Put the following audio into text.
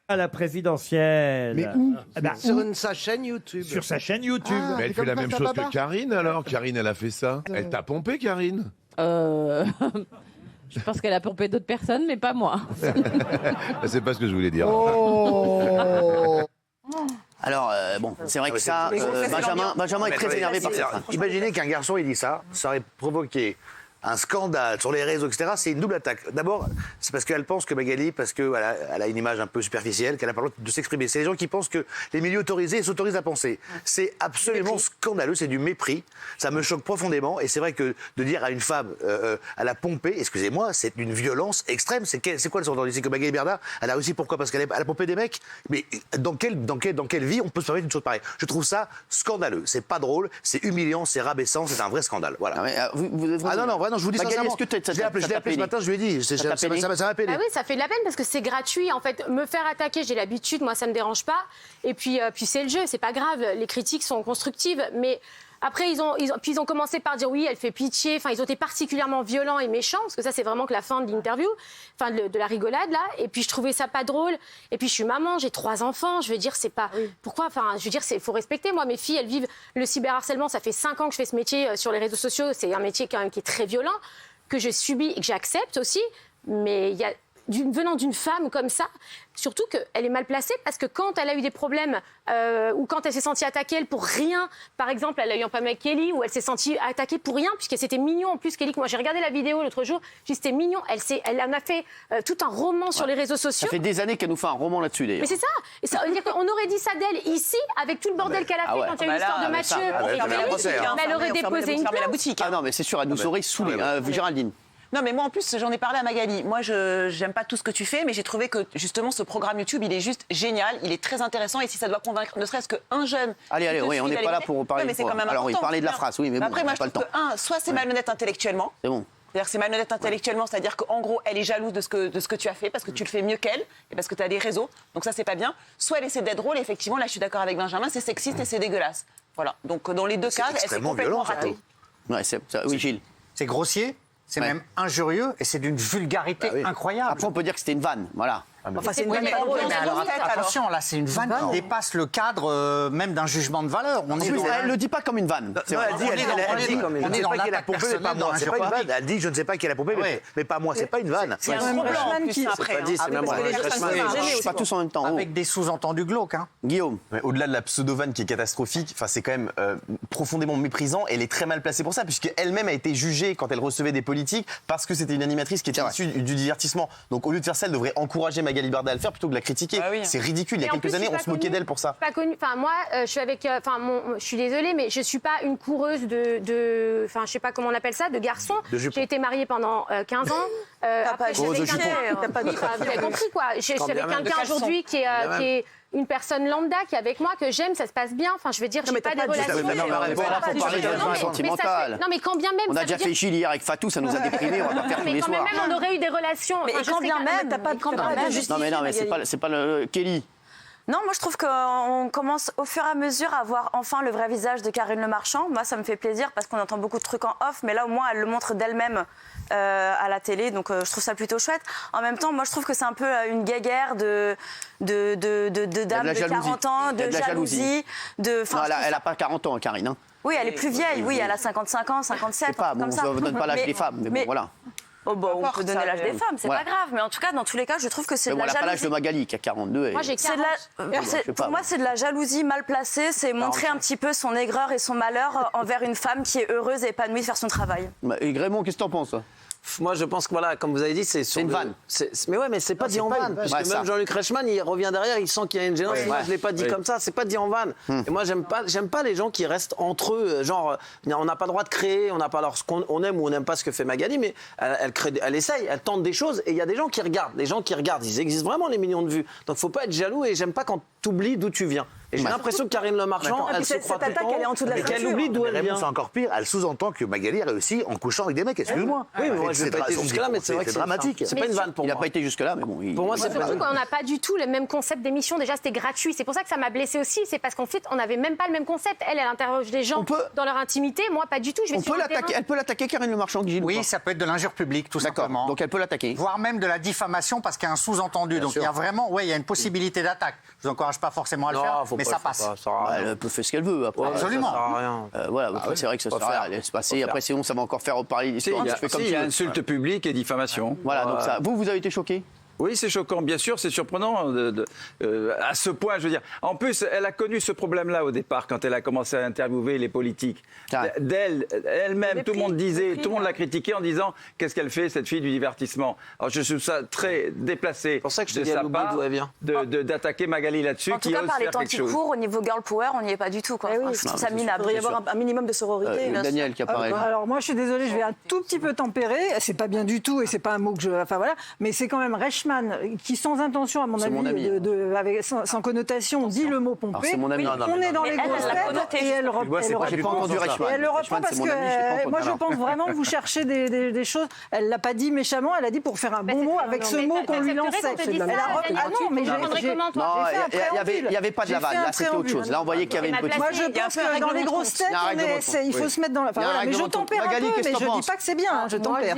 À la présidentielle. Mais où Sur sa chaîne YouTube. Sur sa chaîne YouTube. Ah, Mais elle c'est fait la comme même ça, chose Baba que Karine alors. Karine, elle a fait ça. Elle t'a pompé, Karine. Je pense qu'elle a pompé d'autres personnes, mais pas moi. C'est pas ce que je voulais dire. Oh Alors, bon, c'est vrai que ça, Benjamin est très énervé par ça. Imaginez qu'un garçon il dit ça aurait provoqué un scandale sur les réseaux, etc. C'est une double attaque. D'abord, c'est parce qu'elle pense que Magali, parce qu'elle a une image un peu superficielle, qu'elle n'a pas le droit de s'exprimer. C'est les gens qui pensent que les milieux autorisés s'autorisent à penser. C'est absolument scandaleux, c'est du mépris. Ça me choque profondément. Et c'est vrai que de dire à une femme, elle a pompé, excusez-moi, c'est une violence extrême. C'est quoi le scandale? C'est que Magali Berda, elle a réussi pourquoi? Parce qu'elle a pompé des mecs. Mais dans quelle vie on peut se permettre une chose pareille? Je trouve ça scandaleux. C'est pas drôle, c'est humiliant, c'est rabaissant, c'est un vrai scandale. Voilà. Ah non, non, je vous dis Magali, sincèrement. est-ce que Je l'ai appelé ce matin, je lui ai dit. Ça m'a peiné. Ah oui, ça fait de la peine parce que c'est gratuit. En fait, me faire attaquer, j'ai l'habitude, moi, ça me dérange pas. Et puis c'est le jeu, c'est pas grave. Les critiques sont constructives, mais après ils ont commencé par dire oui, elle fait pitié. Enfin, ils ont été particulièrement violents et méchants parce que ça, c'est vraiment que la fin de l'interview, enfin de la rigolade là. Et puis je trouvais ça pas drôle. Et puis je suis maman, j'ai 3 enfants. Je veux dire, c'est pas pourquoi. Enfin, je veux dire, faut respecter. Moi, mes filles, elles vivent le cyberharcèlement. Ça fait 5 ans que je fais ce métier sur les réseaux sociaux. C'est un métier quand même qui est très violent, que je subis et que j'accepte aussi, mais il y a venant d'une femme comme ça, surtout qu'elle est mal placée parce que quand elle a eu des problèmes ou quand elle s'est sentie attaquée pour rien, par exemple, elle a eu un problème avec Kelly où elle s'est sentie attaquée pour rien puisque c'était mignon en plus Kelly. Moi j'ai regardé la vidéo l'autre jour, j'ai dit c'était mignon. Elle en a fait tout un roman sur les réseaux sociaux. Ça fait des années qu'elle nous fait un roman là-dessus d'ailleurs. Mais c'est ça. Et ça veut dire qu'on aurait dit ça d'elle ici avec tout le bordel qu'elle a fait quand il y a eu l'histoire de Mathieu. Elle aurait déposé une plainte. la boutique. Ah non, mais c'est sûr, elle nous aurait saoulé. Géraldine. Non, mais moi, en plus, j'en ai parlé à Magali. Moi, j'aime pas tout ce que tu fais, mais j'ai trouvé que, justement, ce programme YouTube, il est juste génial, il est très intéressant, et si ça doit convaincre ne serait-ce qu'un jeune... Allez, oui, on n'est pas là pour parler mais c'est quand même Alors oui, important. parler de la phrase, oui, mais bon, après, moi, on je n'a pas le trouve temps. que, soit c'est malhonnête intellectuellement, C'est bon. c'est-à-dire que c'est malhonnête intellectuellement, c'est-à-dire qu'en gros, elle est jalouse de ce que tu as fait, parce que tu le fais mieux qu'elle, et parce que tu as des réseaux, donc ça, c'est pas bien. Soit elle essaie d'être drôle, et effectivement, là, je suis d'accord avec Benjamin, c'est sexiste et c'est dégueulasse. Voilà, donc dans les deux cas, elle s'est complètement ratée. Ouais, oui, Gilles. C'est grossier, c'est même injurieux et c'est d'une vulgarité incroyable. Après, on peut dire que c'était une vanne, voilà. Enfin, c'est une Mais alors, attention, là, c'est une vanne qui dépasse le cadre même d'un jugement de valeur. En plus, elle le dit pas comme une vanne. Non, elle dit, je ne sais pas qui a pompé, mais pas moi. C'est pas une vanne. Elle dit, je ne sais pas qui a pompé, mais pas moi. C'est pas une vanne. C'est un problème qui après. Pas tous en même temps. Avec des sous-entendus glauques. Guillaume. Au-delà de la pseudo-vanne qui est catastrophique, c'est quand même profondément méprisant. Elle est très mal placée pour ça, puisqu'elle-même a été jugée quand elle recevait des politiques parce que c'était une animatrice qui était issue du divertissement. Donc au lieu de faire ça, elle devrait encourager Magali Berda à le faire plutôt que de la critiquer. C'est ridicule. Il y a quelques années, on se moquait d'elle pour ça. Pas connue. Enfin, moi, je suis avec. Je suis désolée, mais je suis pas une coureuse de. Enfin, je sais pas comment on appelle ça, de garçons. J'ai été mariée pendant 15 ans. Après, de jupons. Vous avez compris quoi. Je suis avec quelqu'un aujourd'hui qui est une personne lambda qui est avec moi, que j'aime, ça se passe bien. Enfin, je veux dire, je n'ai pas des relations. Faut parler de relations sentimentales. Non, mais quand bien même. On a déjà fait Gilles hier avec Fatou, ça nous a déprimés, on va pas faire tous les Mais quand soirs. même, on aurait eu des relations. Mais quand bien même, t'as pas de Non, mais c'est pas le Kelly. Non, moi je trouve qu'on commence au fur et à mesure à voir enfin le vrai visage de Karine Le Marchand. Moi ça me fait plaisir parce qu'on entend beaucoup de trucs en off, mais là au moins elle le montre d'elle-même à la télé, donc je trouve ça plutôt chouette. En même temps, moi je trouve que c'est un peu une guéguerre de dames de 40 ans, de jalousie. Non, elle a pas 40 ans, Karine. Oui, elle est plus vieille, oui, elle a 55 ans, 57, Je sais pas, bon, on ne donne pas l'âge des femmes, mais bon, voilà. Oh bon, on peut donner l'âge des femmes, c'est pas grave. Mais en tout cas, dans tous les cas, je trouve que c'est de la jalousie. Elle n'a pas l'âge de Magali, qui a 42. Moi, j'ai 40. Pour moi, c'est de la jalousie mal placée. C'est montrer un petit peu son aigreur et son malheur envers une femme qui est heureuse et épanouie de faire son travail. Et Grémont, qu'est-ce que t'en penses? Moi, je pense que, voilà, comme vous avez dit, c'est une vanne. Mais ouais, mais c'est pas dit en vanne. Parce que même Jean-Luc Reichmann, il revient derrière, il sent qu'il y a une gênance. Moi, je l'ai pas dit comme ça, c'est pas dit en vanne. Et moi, j'aime pas les gens qui restent entre eux. Genre, on n'a pas le droit de créer, on n'a pas alors ce qu'on aime ou on n'aime pas ce que fait Magali, mais elle essaye, elle tente des choses. Et il y a des gens qui regardent. Les gens qui regardent, ils existent vraiment, les millions de vues. Donc, faut pas être jaloux et j'aime pas quand t'oublies d'où tu viens. Et j'ai l'impression que Karine Le Marchand, elle se croit tout le temps, elle est en dessous de la et qu'elle ceinture. oublie d'où elle Raymond, vient. c'est encore pire. Elle sous-entend que Magali a réussi en couchant avec des mecs. Excuse-moi. Oui, mais moi, je vais pas été jusque-là, mais c'est vrai que dramatique. C'est pas une vanne pour Il n'a moi. pas été jusque-là, mais bon. Pour moi, C'est c'est pas surtout qu'on n'a pas du tout le même concept d'émission. Déjà, c'était gratuit. C'est pour ça que ça m'a blessée aussi. C'est parce qu'en fait, on n'avait même pas le même concept. Elle interroge les gens dans leur intimité. Moi, pas du tout. Je vais sur le terrain. Elle peut l'attaquer, Karine Le Marchand, Gilles. Oui, ça peut être de l'injure publique, tout simplement. Donc elle peut l'attaquer. Voire même de la diffamation parce qu'il y a un sous-entendu. Donc il y a vraiment, il y a une possibilité d'attaque. Je vous encourage pas forcément à le faire, mais ça passe. Elle peut faire ce qu'elle veut après. Absolument. Ça sert à rien. Voilà, c'est vrai que ça sert à rien. Laisse passer. Après, sinon, ça va encore faire reparler l'histoire. Il y a insulte publique et diffamation. Voilà, donc ça. Vous avez été choqué? Oui, c'est choquant, bien sûr, c'est surprenant à ce point, je veux dire. En plus, elle a connu ce problème-là au départ, quand elle a commencé à interviewer les politiques. Elle-même, tout le monde disait, tout le monde l'a critiquée en disant qu'est-ce qu'elle fait, cette fille du divertissement. Alors je trouve ça très déplacé. C'est pour ça que je te dis, elle oublie d'où elle vient. D'attaquer Magali là-dessus, En tout cas, par les temps qui courent, au niveau girl power, on n'y est pas du tout. Quoi. Enfin, je trouve ça minable. Il devrait y avoir un minimum de sororité. Daniel qui apparaît. Alors moi, je suis désolée, je vais un tout petit peu tempérer. C'est pas bien du tout et c'est pas un mot que je. Enfin voilà, mais c'est quand même Reichmann qui, sans intention, à mon avis, sans connotation, dit le mot pompé. C'est mon ami. On est dans les grosses têtes et elle reprend. J'ai pas entendu Reichmann. Et elle le reprend parce que moi, je pense vraiment que vous cherchez des choses. Elle l'a pas dit méchamment, elle a dit pour faire un bon mot avec ce mot qu'on lui lançait. Ah non, mais il n'y avait pas de la vanne. Là, c'était autre chose. Là, on voyait qu'il y avait une petite. Moi, je pense que dans les grosses têtes, il faut se mettre dans la. Enfin voilà, mais je tempère un peu, mais je dis pas que c'est bien, je tempère.